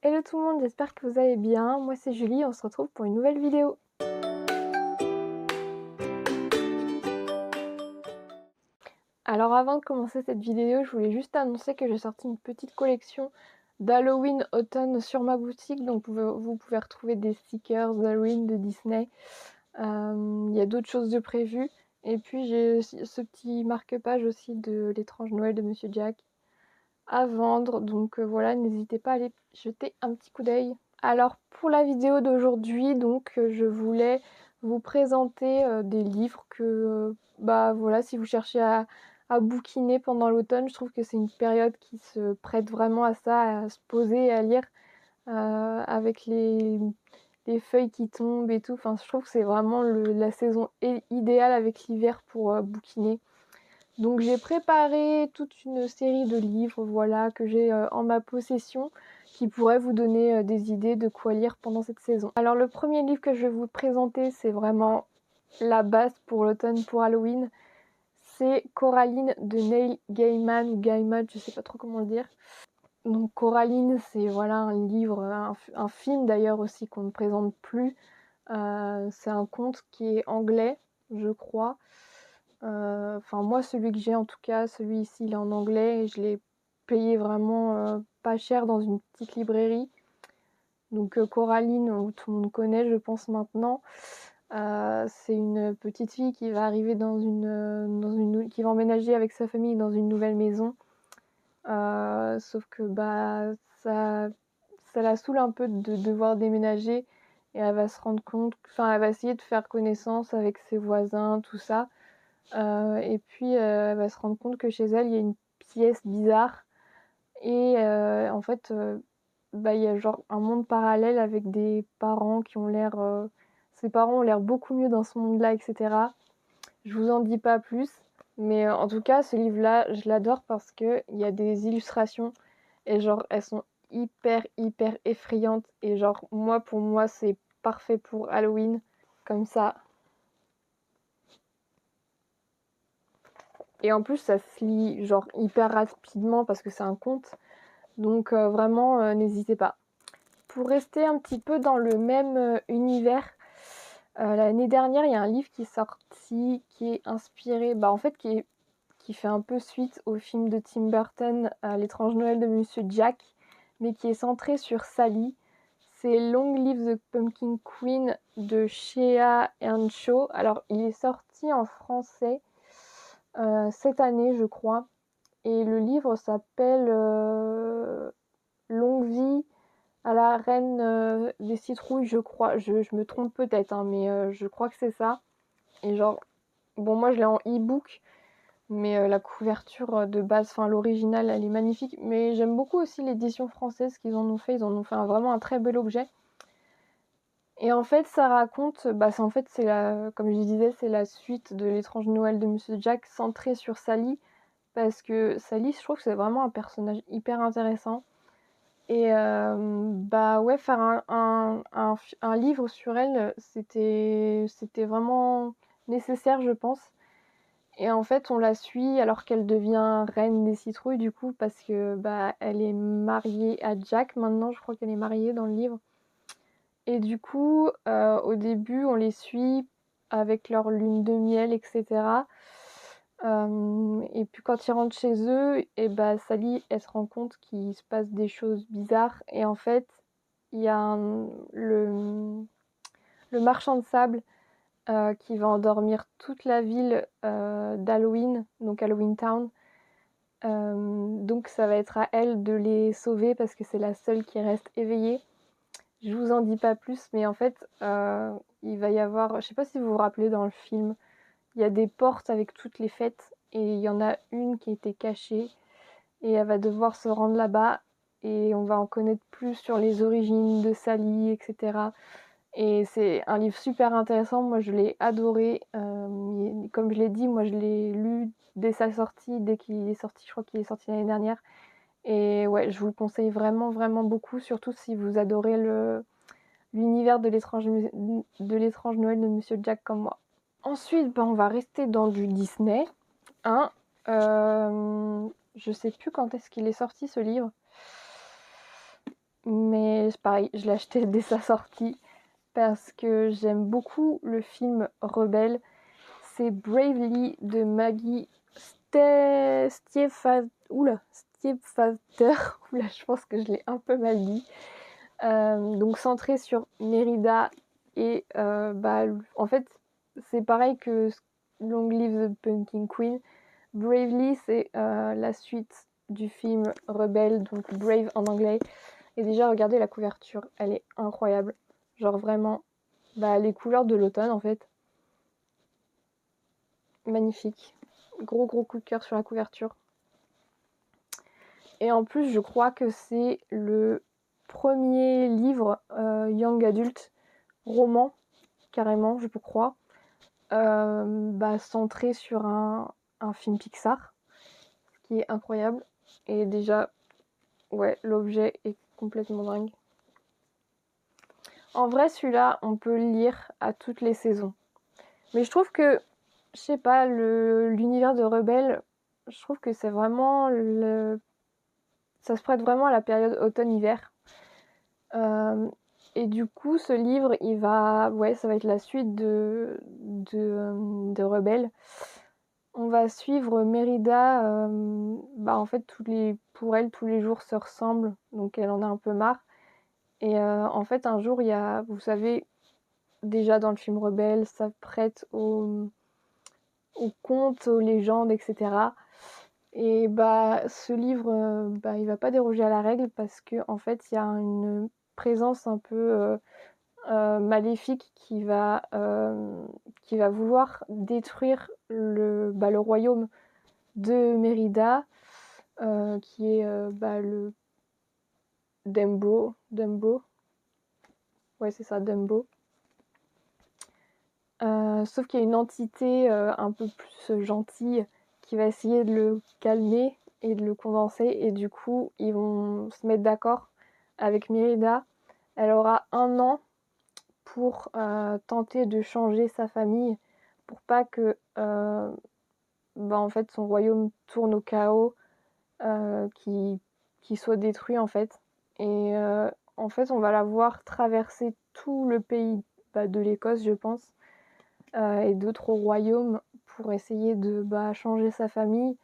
Hello tout le monde, j'espère que vous allez bien. Moi c'est Julie, on se retrouve pour une nouvelle vidéo. Alors avant de commencer cette vidéo, je voulais juste annoncer que j'ai sorti une petite collection d'Halloween automne sur ma boutique. Donc vous pouvez retrouver des stickers d'Halloween de Disney. Il y a d'autres choses de prévues. Et puis j'ai ce petit marque-page aussi de l'étrange Noël de Monsieur Jack à vendre. Donc voilà, n'hésitez pas à aller jeter un petit coup d'œil. Alors pour la vidéo d'aujourd'hui, donc je voulais vous présenter des livres que voilà, si vous cherchez à bouquiner pendant l'automne, je trouve que c'est une période qui se prête vraiment à ça, à se poser et à lire avec les feuilles qui tombent et tout. Enfin, je trouve que c'est vraiment la saison idéale avec l'hiver pour bouquiner. Donc j'ai préparé toute une série de livres, voilà, que j'ai en ma possession, qui pourraient vous donner des idées de quoi lire pendant cette saison. Alors le premier livre que je vais vous présenter, c'est vraiment la base pour l'automne, pour Halloween. C'est Coraline de Neil Gaiman, ou Gaiman, je sais pas trop comment le dire. Donc Coraline, c'est voilà un livre, un film d'ailleurs aussi qu'on ne présente plus. C'est un conte qui est anglais, je crois. Enfin moi celui que j'ai en tout cas, celui ici il est en anglais et je l'ai payé vraiment pas cher dans une petite librairie. Donc Coraline, tout le monde connaît je pense maintenant. C'est une petite fille qui va arriver qui va emménager avec sa famille dans une nouvelle maison. Sauf que ça la saoule un peu de devoir déménager et elle va se rendre compte, enfin elle va essayer de faire connaissance avec ses voisins, tout ça. Et puis elle va se rendre compte que chez elle il y a une pièce bizarre et en fait il y a genre un monde parallèle avec des parents qui ont l'air ses parents ont l'air beaucoup mieux dans ce monde là, etc. Je vous en dis pas plus, mais en tout cas ce livre là je l'adore parce que il y a des illustrations et genre elles sont hyper effrayantes et genre pour moi c'est parfait pour Halloween comme ça. Et en plus, ça se lit genre hyper rapidement parce que c'est un conte. Donc vraiment, n'hésitez pas. Pour rester un petit peu dans le même univers, l'année dernière, il y a un livre qui est sorti, qui est inspiré, qui fait un peu suite au film de Tim Burton, L'étrange Noël de Monsieur Jack, mais qui est centré sur Sally. C'est Long Live the Pumpkin Queen de Shea Earnshaw. Alors, il est sorti en français cette année, je crois. Et le livre s'appelle Longue vie à la reine des citrouilles, je crois. Je me trompe peut-être, hein, mais je crois que c'est ça. Et genre, bon, moi je l'ai en e-book, mais la couverture de base, enfin l'original, elle est magnifique. Mais j'aime beaucoup aussi l'édition française qu'ils en ont fait. Ils en ont fait vraiment un très bel objet. Et en fait, ça raconte, comme je disais, c'est la suite de L'étrange Noël de Monsieur Jack, centré sur Sally. Parce que Sally, je trouve que c'est vraiment un personnage hyper intéressant. Et ouais, faire un livre sur elle, c'était vraiment nécessaire, je pense. Et en fait, on la suit alors qu'elle devient reine des citrouilles, du coup, parce que elle est mariée à Jack maintenant, je crois qu'elle est mariée dans le livre. Et du coup, au début, on les suit avec leur lune de miel, etc. Et puis quand ils rentrent chez eux, et Sally, elle se rend compte qu'il se passe des choses bizarres. Et en fait, il y a le marchand de sable qui va endormir toute la ville d'Halloween, donc Halloween Town. Donc ça va être à elle de les sauver parce que c'est la seule qui reste éveillée. Je vous en dis pas plus, mais en fait, il va y avoir, je sais pas si vous vous rappelez dans le film, il y a des portes avec toutes les fêtes et il y en a une qui était cachée et elle va devoir se rendre là-bas et on va en connaître plus sur les origines de Sally, etc. Et c'est un livre super intéressant, moi je l'ai adoré. Comme je l'ai dit, moi je l'ai lu dès sa sortie, dès qu'il est sorti, je crois qu'il est sorti l'année dernière. Et ouais, je vous le conseille vraiment beaucoup, surtout si vous adorez l'univers de l'étrange Noël de Monsieur Jack comme moi. Ensuite, on va rester dans du Disney. Hein. Je sais plus quand est-ce qu'il est sorti ce livre. mais pareil, je l'ai acheté dès sa sortie parce que j'aime beaucoup le film Rebelle. C'est Bravely de Maggie Stiefvater. Oula, je pense que je l'ai un peu mal dit. Donc centré sur Mérida et en fait c'est pareil que Long Live the Pumpkin Queen. Bravely c'est la suite du film Rebelle, donc Brave en anglais. Et déjà regardez la couverture, elle est incroyable. Genre vraiment les couleurs de l'automne en fait. Magnifique. Gros coup de cœur sur la couverture. Et en plus je crois que c'est le premier livre young adult, roman carrément je crois, centré sur un film Pixar, ce qui est incroyable. Et déjà ouais, l'objet est complètement dingue. En vrai celui-là on peut le lire à toutes les saisons, mais je trouve que je sais pas, l'univers de Rebelle, je trouve que c'est vraiment ça se prête vraiment à la période automne-hiver. Et du coup, ce livre, ça va être la suite de Rebelle. On va suivre Mérida. En fait, pour elle, tous les jours se ressemblent, donc elle en a un peu marre. Et en fait, un jour, il y a, vous savez, déjà dans le film Rebelle, ça prête aux contes, aux légendes, etc. Et ce livre, il va pas déroger à la règle parce que en fait, il y a une présence un peu maléfique qui va vouloir détruire le royaume de Mérida, qui est le Dembro. Ouais, c'est ça, Dembro. Sauf qu'il y a une entité un peu plus gentille qui va essayer de le calmer et de le condenser, et du coup ils vont se mettre d'accord avec Mérida. Elle aura 1 an pour tenter de changer sa famille pour pas que en fait son royaume tourne au chaos, qui soit détruit en fait. Et en fait on va la voir traverser tout le pays de l'Écosse je pense, et d'autres royaumes pour essayer de changer sa famille.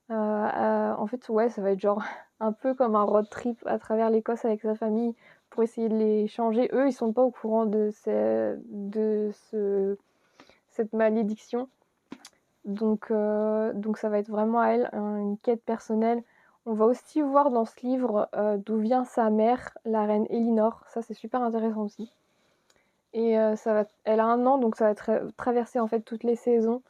En fait ouais, ça va être genre un peu comme un road trip à travers l'Écosse avec sa famille pour essayer de les changer. Eux ils sont pas au courant de cette malédiction, donc ça va être vraiment à elle une quête personnelle. On va aussi voir dans ce livre d'où vient sa mère, la reine Elinor. Ça c'est super intéressant aussi. Et elle a 1 an, donc ça va traverser en fait toutes les saisons.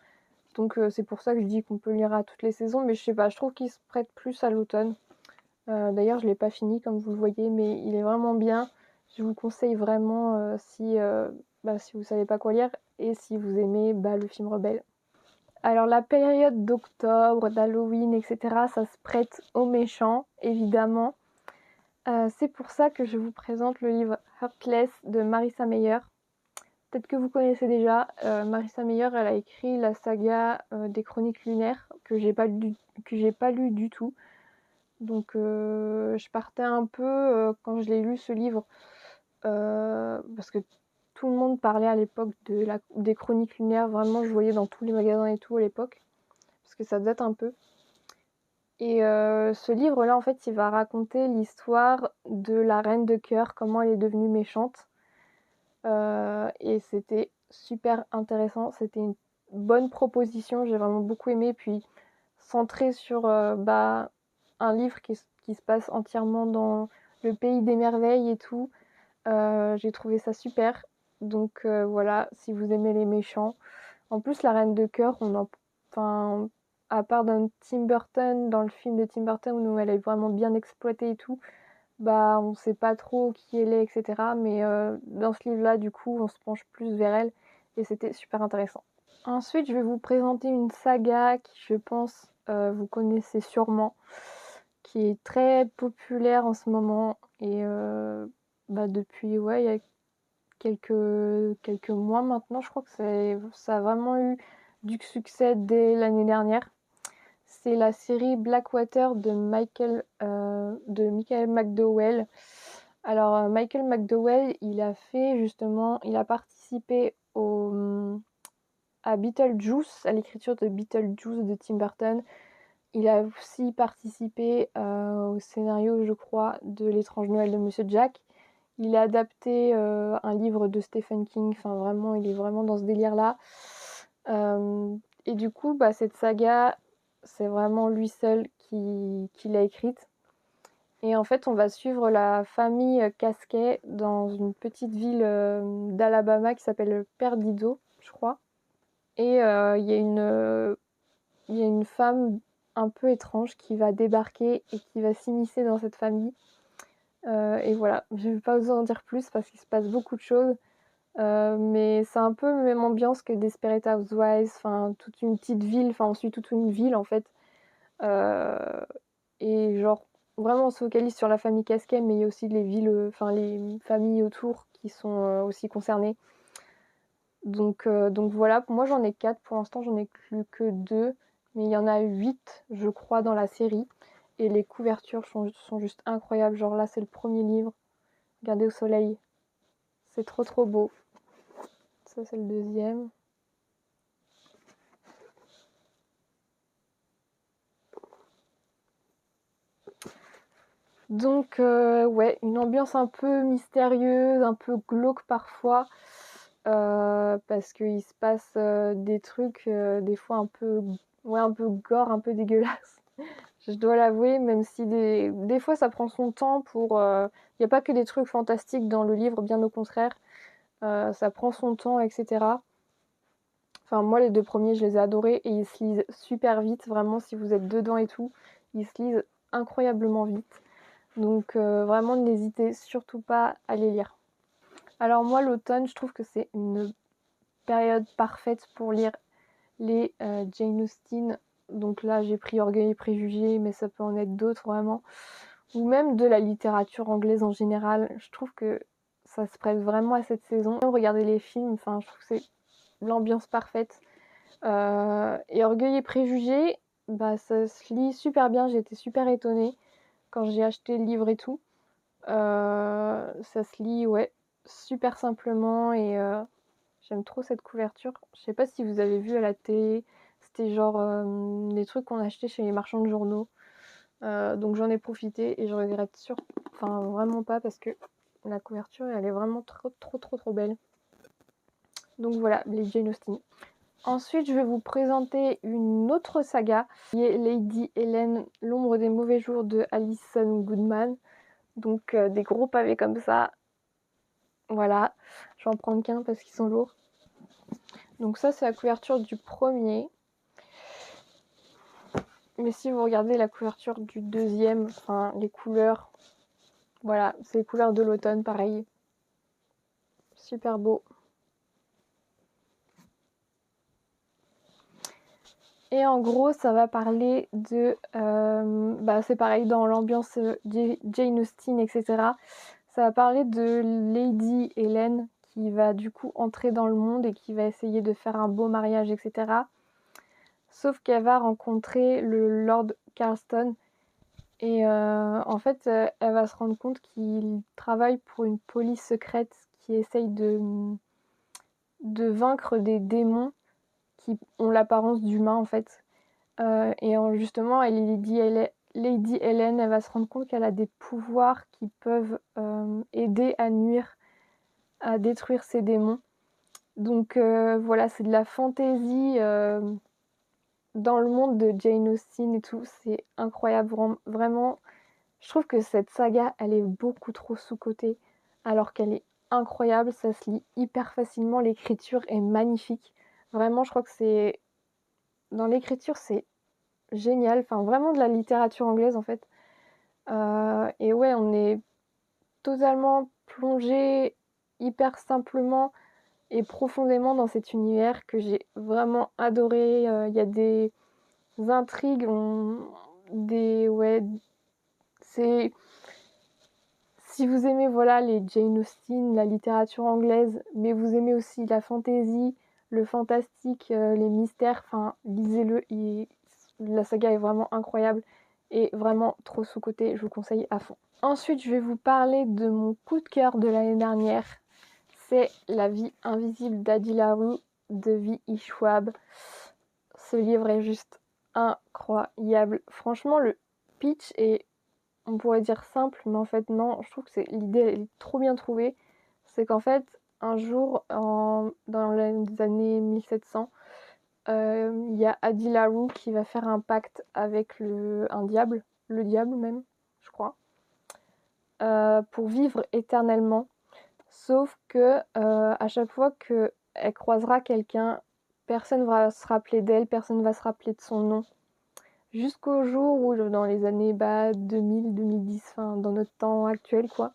Donc c'est pour ça que je dis qu'on peut lire à toutes les saisons, mais je sais pas, je trouve qu'il se prête plus à l'automne. D'ailleurs je l'ai pas fini comme vous le voyez, mais il est vraiment bien. Je vous conseille vraiment si vous savez pas quoi lire et si vous aimez le film Rebelle. Alors la période d'octobre, d'Halloween, etc., ça se prête aux méchants, évidemment. C'est pour ça que je vous présente le livre Heartless de Marissa Meyer. Peut-être que vous connaissez déjà. Marissa Meyer, elle a écrit la saga des Chroniques lunaires que j'ai pas lu du tout. Donc je partais un peu quand je l'ai lu ce livre, parce que tout le monde parlait à l'époque des Chroniques lunaires. Vraiment, je voyais dans tous les magasins et tout à l'époque, parce que ça date un peu. Et ce livre-là, en fait, il va raconter l'histoire de la reine de cœur, comment elle est devenue méchante. Et c'était super intéressant, c'était une bonne proposition, j'ai vraiment beaucoup aimé. Puis centré sur un livre qui se passe entièrement dans le pays des merveilles et tout, j'ai trouvé ça super. Donc voilà, si vous aimez les méchants. En plus la reine de cœur, à part dans Tim Burton, dans le film de Tim Burton où elle est vraiment bien exploitée et tout, on sait pas trop qui elle est, etc. Mais dans ce livre-là, du coup, on se penche plus vers elle et c'était super intéressant. Ensuite, je vais vous présenter une saga qui, je pense, vous connaissez sûrement, qui est très populaire en ce moment et depuis, il y a quelques mois maintenant, je crois que ça a vraiment eu du succès dès l'année dernière. C'est la série Blackwater de Michael McDowell. Alors, Michael McDowell, il a participé à Beetlejuice, à l'écriture de Beetlejuice de Tim Burton. Il a aussi participé au scénario, je crois, de L'étrange Noël de Monsieur Jack. Il a adapté un livre de Stephen King, enfin vraiment, il est vraiment dans ce délire-là. Et du coup, cette saga, c'est vraiment lui seul qui l'a écrite. Et en fait, on va suivre la famille Casquet dans une petite ville d'Alabama qui s'appelle Perdido, je crois. Et il y a une femme un peu étrange qui va débarquer et qui va s'immiscer dans cette famille. Et voilà, je ne vais pas vous en dire plus parce qu'il se passe beaucoup de choses. Mais c'est un peu la même ambiance que Desperate Housewives, enfin toute une petite ville, enfin on suit toute une ville en fait. Et genre vraiment on se focalise sur la famille Casquet, mais il y a aussi les villes, enfin les familles autour qui sont aussi concernées. Donc voilà, moi j'en ai 4, pour l'instant j'en ai plus que 2, mais il y en a 8 je crois dans la série. Et les couvertures sont juste incroyables, genre là c'est le premier livre, regardez au soleil, c'est trop trop beau. Ça c'est le deuxième. Donc ouais, une ambiance un peu mystérieuse, un peu glauque parfois, parce qu'il se passe des trucs des fois un peu gore, un peu dégueulasse. Je dois l'avouer, même si des fois ça prend son temps pour... Il n'y a pas que des trucs fantastiques dans le livre, bien au contraire. Ça prend son temps, etc. Enfin, moi, les 2 premiers, je les ai adorés et ils se lisent super vite. Vraiment, si vous êtes dedans et tout, ils se lisent incroyablement vite. Donc, vraiment, n'hésitez surtout pas à les lire. Alors moi, l'automne, je trouve que c'est une période parfaite pour lire les Jane Austen. Donc là, j'ai pris Orgueil et Préjugés, mais ça peut en être d'autres, vraiment. Ou même de la littérature anglaise en général. Je trouve que ça se prête vraiment à cette saison. Regardez les films, enfin, je trouve que c'est l'ambiance parfaite. Et Orgueil et Préjugés, ça se lit super bien. J'ai été super étonnée quand j'ai acheté le livre et tout. Ça se lit, ouais, super simplement et j'aime trop cette couverture. Je sais pas si vous avez vu à la télé, c'était genre des trucs qu'on achetait chez les marchands de journaux. Donc j'en ai profité et je regrette enfin vraiment pas parce que la couverture elle est vraiment trop trop trop trop belle. Donc voilà, les Jane Austen. Ensuite, je vais vous présenter une autre saga qui est Lady Helen, l'ombre des mauvais jours de Alison Goodman. Donc des gros pavés comme ça. Voilà, je vais en prendre qu'un parce qu'ils sont lourds. Donc ça c'est la couverture du premier. Mais si vous regardez la couverture du deuxième, enfin les couleurs, voilà, c'est les couleurs de l'automne pareil. Super beau. Et en gros, ça va parler de... c'est pareil dans l'ambiance Jane Austen, etc. Ça va parler de Lady Helen qui va du coup entrer dans le monde et qui va essayer de faire un beau mariage, etc. Sauf qu'elle va rencontrer le Lord Carlston. Et en fait, elle va se rendre compte qu'il travaille pour une police secrète qui essaye de vaincre des démons qui ont l'apparence d'humains en fait. Et justement, Lady Helen, elle va se rendre compte qu'elle a des pouvoirs qui peuvent aider à nuire, à détruire ces démons. Donc voilà, c'est de la fantaisie dans le monde de Jane Austen et tout. C'est incroyable, vraiment. Je trouve que cette saga, elle est beaucoup trop sous-cotée, alors qu'elle est incroyable. Ça se lit hyper facilement. L'écriture est magnifique. Vraiment, je crois que c'est... Dans l'écriture, c'est génial. Enfin, vraiment de la littérature anglaise, en fait. Et ouais, on est totalement plongé hyper simplement et profondément dans cet univers que j'ai vraiment adoré. Il y a des intrigues, c'est... Si vous aimez voilà, les Jane Austen, la littérature anglaise, mais vous aimez aussi la fantaisie, le fantastique, les mystères, enfin lisez-le, la saga est vraiment incroyable. et vraiment trop sous-coté, je vous conseille à fond. Ensuite, je vais vous parler de mon coup de cœur de l'année dernière. C'est La vie invisible d'Adi LaRue de V.E. Schwab. Ce livre est juste incroyable. Franchement, le pitch est, on pourrait dire simple, mais en fait non, je trouve que l'idée est trop bien trouvée. C'est qu'en fait, un jour, dans les années 1700, il y a Adi LaRue qui va faire un pacte avec un diable, le diable même, je crois, pour vivre éternellement. Sauf que à chaque fois qu'elle croisera quelqu'un, personne va se rappeler d'elle, personne va se rappeler de son nom. Jusqu'au jour où, dans les années 2000, 2010, enfin dans notre temps actuel quoi,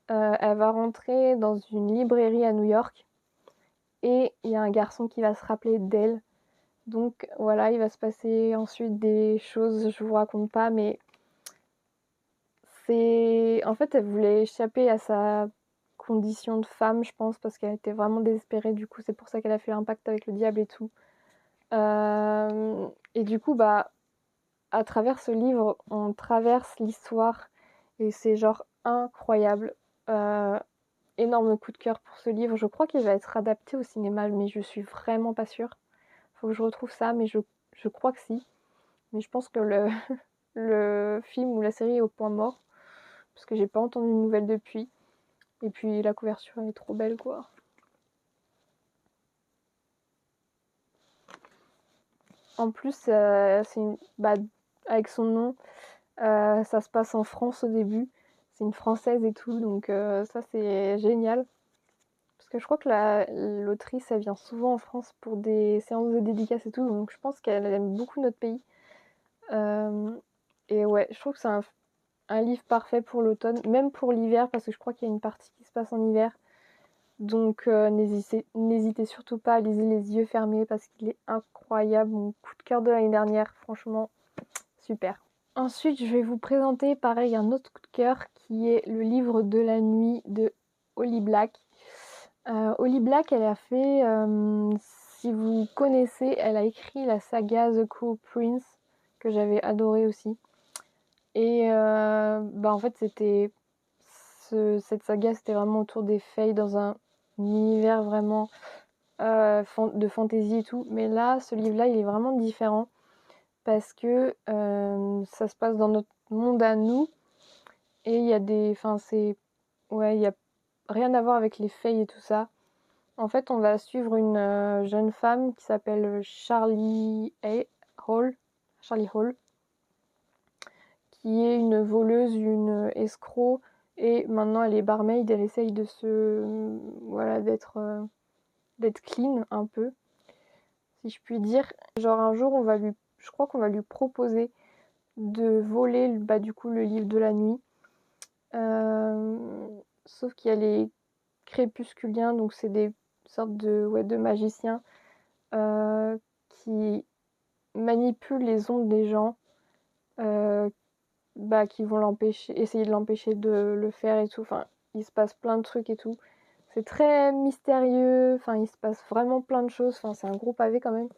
elle va rentrer dans une librairie à New York et il y a un garçon qui va se rappeler d'elle. Donc voilà, il va se passer ensuite des choses, je vous raconte pas, mais en fait, elle voulait échapper à sa condition de femme, je pense, parce qu'elle était vraiment désespérée. Du coup, c'est pour ça qu'elle a fait un pacte avec le diable et tout. Et du coup, à travers ce livre, on traverse l'histoire et c'est genre incroyable. Énorme coup de cœur pour ce livre. Je crois qu'il va être adapté au cinéma, mais je suis vraiment pas sûre. Faut que je retrouve ça, mais je crois que si. Mais je pense que le film ou la série est au point mort, parce que j'ai pas entendu de nouvelles depuis. Et puis la couverture elle est trop belle quoi. En plus, avec son nom, ça se passe en France au début. C'est une française et tout, donc ça c'est génial. Parce que je crois que l'autrice elle vient souvent en France pour des séances de dédicaces et tout, donc je pense qu'elle aime beaucoup notre pays. Et ouais, je trouve que c'est un livre parfait pour l'automne, même pour l'hiver, parce que je crois qu'il y a une partie qui se passe en hiver. Donc n'hésitez surtout pas à lire les yeux fermés parce qu'il est incroyable. Mon coup de cœur de l'année dernière, franchement, super. Ensuite, je vais vous présenter pareil un autre coup de cœur qui est le livre de la nuit de Holly Black. Holly Black, elle a fait, si vous connaissez, elle a écrit la saga The Cruel Prince que j'avais adoré aussi. Et en fait, cette saga, c'était vraiment autour des fées dans un univers vraiment de fantasy et tout. Mais là, ce livre-là, il est vraiment différent parce que ça se passe dans notre monde à nous et il y a il y a rien à voir avec les fées et tout ça. En fait, on va suivre une jeune femme qui s'appelle Hall, Charlie Hall, qui est une voleuse, une escroc, et maintenant elle est barmaid, elle essaye d'être clean un peu, si je puis dire. Genre un jour, je crois qu'on va lui proposer de voler du coup le livre de la nuit. Sauf qu'il y a les crépusculiens, donc c'est des sortes de magiciens qui manipulent les ondes des gens, qui vont essayer de l'empêcher de le faire et tout. Enfin, il se passe plein de trucs et tout. C'est très mystérieux, enfin, il se passe vraiment plein de choses. Enfin, c'est un gros pavé quand même.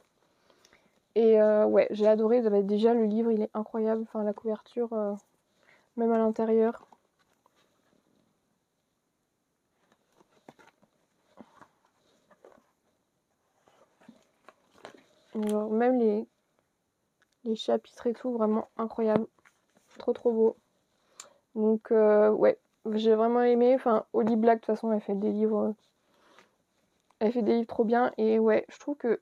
Et ouais, j'ai adoré. Déjà, le livre, il est incroyable. Enfin, la couverture, même à l'intérieur. Genre, même les chapitres et tout, vraiment incroyable. Trop, trop beau. Donc, ouais, j'ai vraiment aimé. Enfin, Holly Black, de toute façon, elle fait des livres trop bien. Et ouais, je trouve que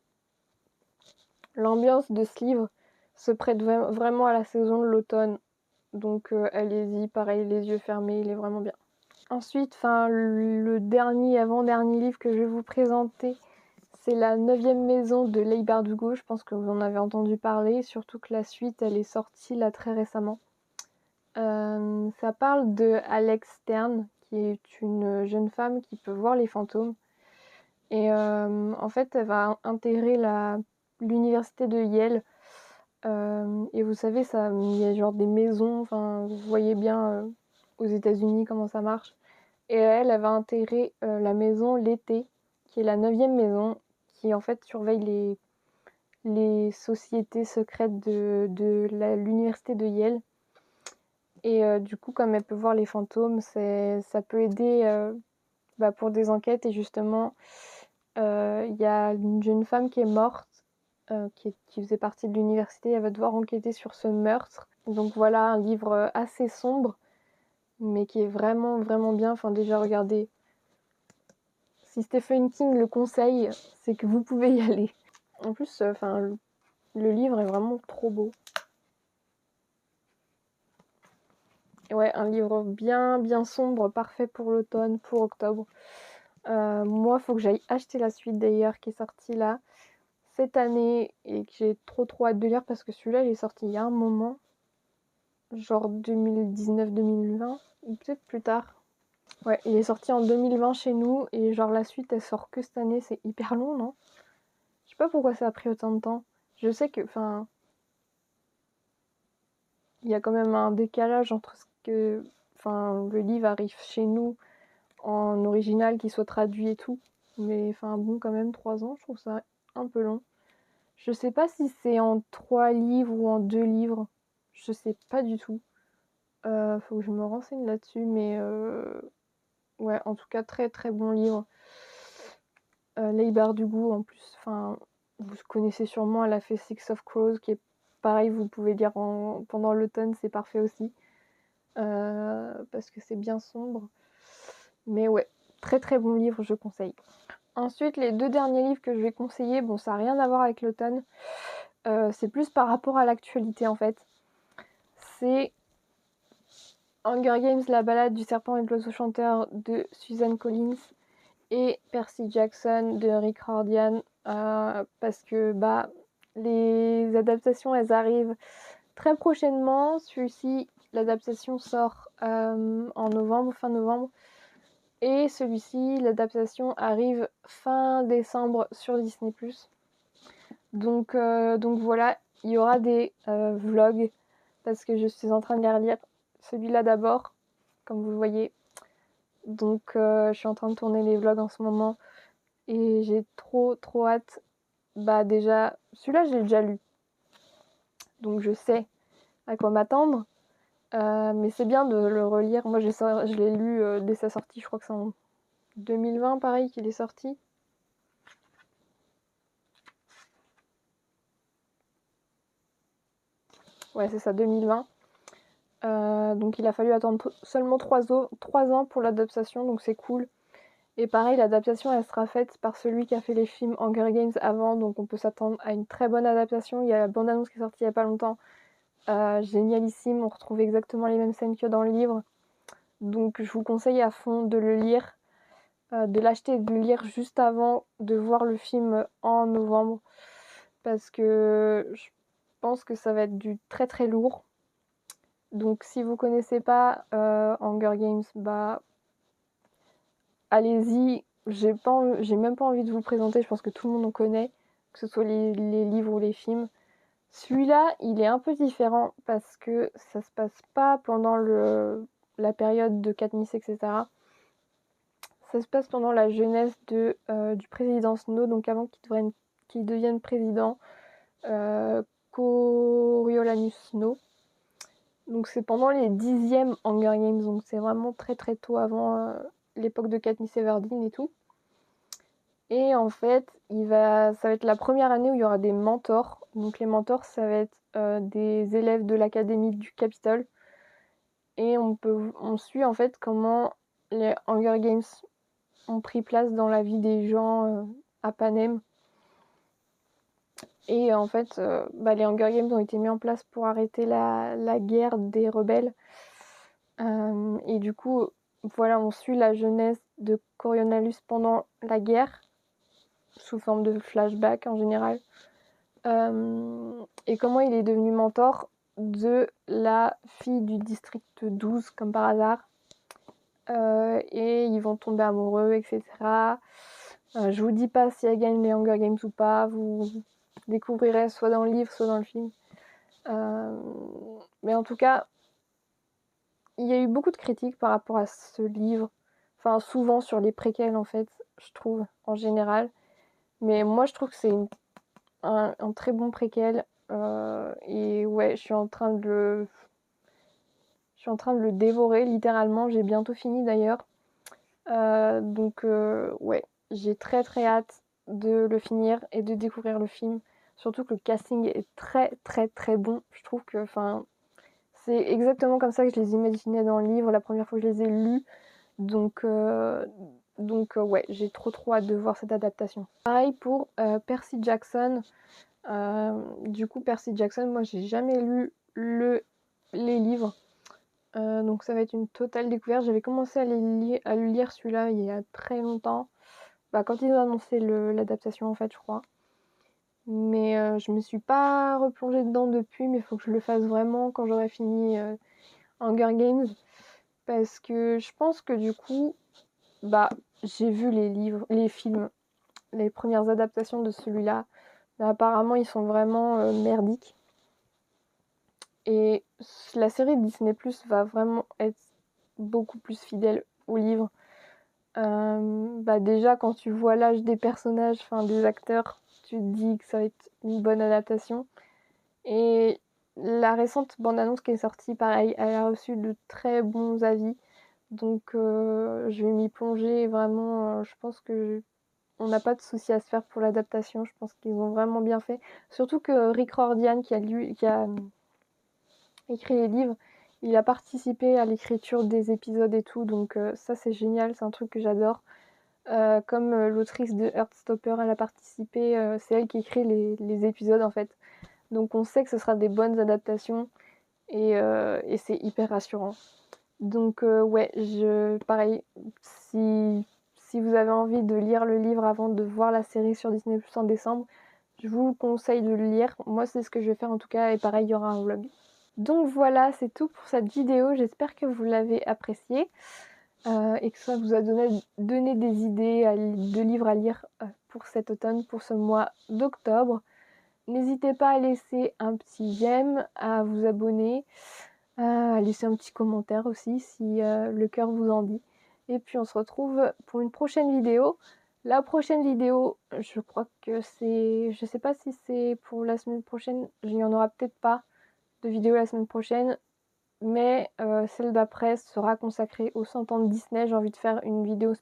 l'ambiance de ce livre se prête vraiment à la saison de l'automne. Donc allez-y, pareil, les yeux fermés, il est vraiment bien. Ensuite, le avant-dernier livre que je vais vous présenter, c'est La 9e maison de Leigh Bardugo. Je pense que vous en avez entendu parler, surtout que la suite, elle est sortie là très récemment. Ça parle de Alex Stern, qui est une jeune femme qui peut voir les fantômes. Et en fait, elle va intégrer l'université de Yale. Et vous savez, il y a genre des maisons, enfin, vous voyez bien aux États-Unis comment ça marche. Et elle va intégrer la maison L'été, qui est la 9e maison, qui en fait surveille les sociétés secrètes de l'université de Yale. Et du coup, comme elle peut voir les fantômes, ça peut aider pour des enquêtes. Et justement, il y a une jeune femme qui est morte, qui faisait partie de l'université. Elle va devoir enquêter sur ce meurtre. Donc voilà, un livre assez sombre, mais qui est vraiment, vraiment bien. Enfin, déjà, regardez. Si Stephen King le conseille, c'est que vous pouvez y aller. En plus, le livre est vraiment trop beau. Ouais, un livre bien, bien sombre, parfait pour l'automne, pour octobre. Moi, il faut que j'aille acheter la suite d'ailleurs, qui est sortie là, cette année, et que j'ai trop hâte de lire, parce que celui-là, il est sorti il y a un moment, genre 2019-2020, ou peut-être plus tard. Ouais, il est sorti en 2020 chez nous, et genre la suite, elle sort que cette année, c'est hyper long, non? Je sais pas pourquoi ça a pris autant de temps. Je sais que, il y a quand même un décalage entre ce que, le livre arrive chez nous en original, qui soit traduit et tout. Mais bon, quand même, 3 ans, je trouve ça un peu long. Je sais pas si c'est en 3 livres ou en 2 livres. Je sais pas du tout. Faut que je me renseigne là-dessus, mais ouais, en tout cas, très très bon livre. Leigh Bardugo, en plus, vous connaissez sûrement, elle a fait Six of Crows, qui est pareil, vous pouvez lire pendant l'automne, c'est parfait aussi. Parce que c'est bien sombre. Mais ouais, très très bon livre, je conseille. Ensuite, les 2 derniers livres que je vais conseiller, bon, ça n'a rien à voir avec l'automne. C'est plus par rapport à l'actualité en fait. C'est Hunger Games, la balade du serpent et de l'oiseau chanteur de Susan Collins et Percy Jackson de Rick Riordan, parce que les adaptations, elles arrivent très prochainement. Celui-ci, l'adaptation sort en novembre, fin novembre. Et celui-ci, l'adaptation arrive fin décembre sur Disney+. Donc voilà, il y aura des vlogs, parce que je suis en train de les relire. Celui-là d'abord, comme vous le voyez. Donc je suis en train de tourner les vlogs en ce moment. Et j'ai trop hâte. Déjà, celui-là, je l'ai déjà lu. Donc je sais à quoi m'attendre. Mais c'est bien de le relire. Moi, je l'ai lu dès sa sortie. Je crois que c'est en 2020, pareil, qu'il est sorti. Ouais, c'est ça, 2020. Donc il a fallu attendre seulement 3 ans pour l'adaptation, donc c'est cool. Et pareil, l'adaptation, elle sera faite par celui qui a fait les films Hunger Games avant, donc on peut s'attendre à une très bonne adaptation. Il y a la bande-annonce qui est sortie il n'y a pas longtemps. Génialissime, on retrouve exactement les mêmes scènes que dans le livre. Donc je vous conseille à fond de le lire, de l'acheter et de le lire juste avant de voir le film en novembre. Parce que je pense que ça va être du très très lourd. Donc si vous connaissez pas Hunger Games, allez-y. J'ai même pas envie de vous le présenter, je pense que tout le monde en connaît, que ce soit les livres ou les films. Celui-là, il est un peu différent parce que ça se passe pas pendant la période de Katniss, etc. Ça se passe pendant la jeunesse du président Snow, donc avant qu'il devienne président, Coriolanus Snow. Donc c'est pendant les 10e Hunger Games, donc c'est vraiment très très tôt avant l'époque de Katniss Everdeen et tout. Et en fait, ça va être la première année où il y aura des mentors. Donc les mentors, ça va être des élèves de l'académie du Capitole. Et on suit en fait comment les Hunger Games ont pris place dans la vie des gens à Panem. Et en fait, les Hunger Games ont été mis en place pour arrêter la guerre des rebelles. Et du coup, voilà, on suit la jeunesse de Coriolanus pendant la guerre, sous forme de flashback en général. Et comment il est devenu mentor de la fille du district 12, comme par hasard. Et ils vont tomber amoureux, etc. Je vous dis pas si elle gagne les Hunger Games ou pas, vous découvrirez soit dans le livre, soit dans le film. Mais en tout cas, il y a eu beaucoup de critiques par rapport à ce livre. Souvent sur les préquels, en fait, je trouve, en général. Mais moi, je trouve que c'est un très bon préquel. Et ouais, je suis en train de le dévorer littéralement. J'ai bientôt fini d'ailleurs. Donc ouais, j'ai très très hâte de le finir et de découvrir le film. Surtout que le casting est très très très bon. Je trouve que c'est exactement comme ça que je les imaginais dans le livre la première fois que je les ai lus. Donc ouais, j'ai trop trop hâte de voir cette adaptation. Pareil pour Percy Jackson. Du coup, Percy Jackson, moi j'ai jamais lu les livres. Donc ça va être une totale découverte. J'avais commencé à le lire celui-là il y a très longtemps. Quand ils ont annoncé l'adaptation en fait, je crois. Mais je me suis pas replongée dedans depuis, mais il faut que je le fasse vraiment quand j'aurai fini Hunger Games. Parce que je pense que du coup, j'ai vu les livres, les films, les premières adaptations de celui-là. Mais apparemment, ils sont vraiment merdiques. Et la série Disney Plus va vraiment être beaucoup plus fidèle au livre. Déjà, quand tu vois l'âge des personnages, enfin des acteurs, tu te dis que ça va être une bonne adaptation. Et la récente bande-annonce qui est sortie, pareil, elle a reçu de très bons avis. Donc je vais m'y plonger vraiment. Je pense que on n'a pas de souci à se faire pour l'adaptation. Je pense qu'ils ont vraiment bien fait. Surtout que Rick Riordan, qui a écrit les livres, il a participé à l'écriture des épisodes et tout. Donc ça, c'est génial. C'est un truc que j'adore. Comme l'autrice de Heartstopper, elle a participé. C'est elle qui écrit les épisodes en fait. Donc on sait que ce sera des bonnes adaptations. Et c'est hyper rassurant. Donc ouais, pareil, si vous avez envie de lire le livre avant de voir la série sur Disney Plus en décembre, je vous conseille de le lire. Moi, c'est ce que je vais faire en tout cas, et pareil, il y aura un vlog. Donc voilà, c'est tout pour cette vidéo. J'espère que vous l'avez appréciée et que ça vous a donné des idées de livres à lire pour cet automne, pour ce mois d'octobre. N'hésitez pas à laisser un petit j'aime, à vous abonner, à laisser un petit commentaire aussi si le cœur vous en dit. Et puis on se retrouve pour une prochaine vidéo. La prochaine vidéo, je crois que c'est... Je sais pas si c'est pour la semaine prochaine. Il n'y en aura peut-être pas de vidéo la semaine prochaine. Mais celle d'après sera consacrée aux 100 ans de Disney. J'ai envie de faire une vidéo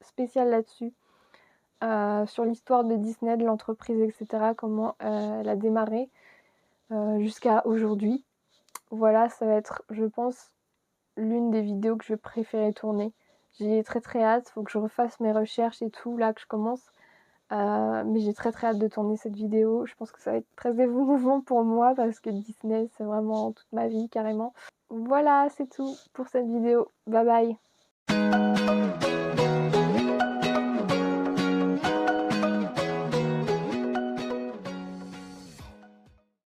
spéciale là-dessus. Sur l'histoire de Disney, de l'entreprise, etc. Comment elle a démarré jusqu'à aujourd'hui. Voilà, ça va être, je pense, l'une des vidéos que je vais préférer tourner. J'ai très très hâte, faut que je refasse mes recherches et tout, là que je commence. Mais j'ai très très hâte de tourner cette vidéo. Je pense que ça va être très émouvant pour moi parce que Disney, c'est vraiment toute ma vie carrément. Voilà, c'est tout pour cette vidéo. Bye bye.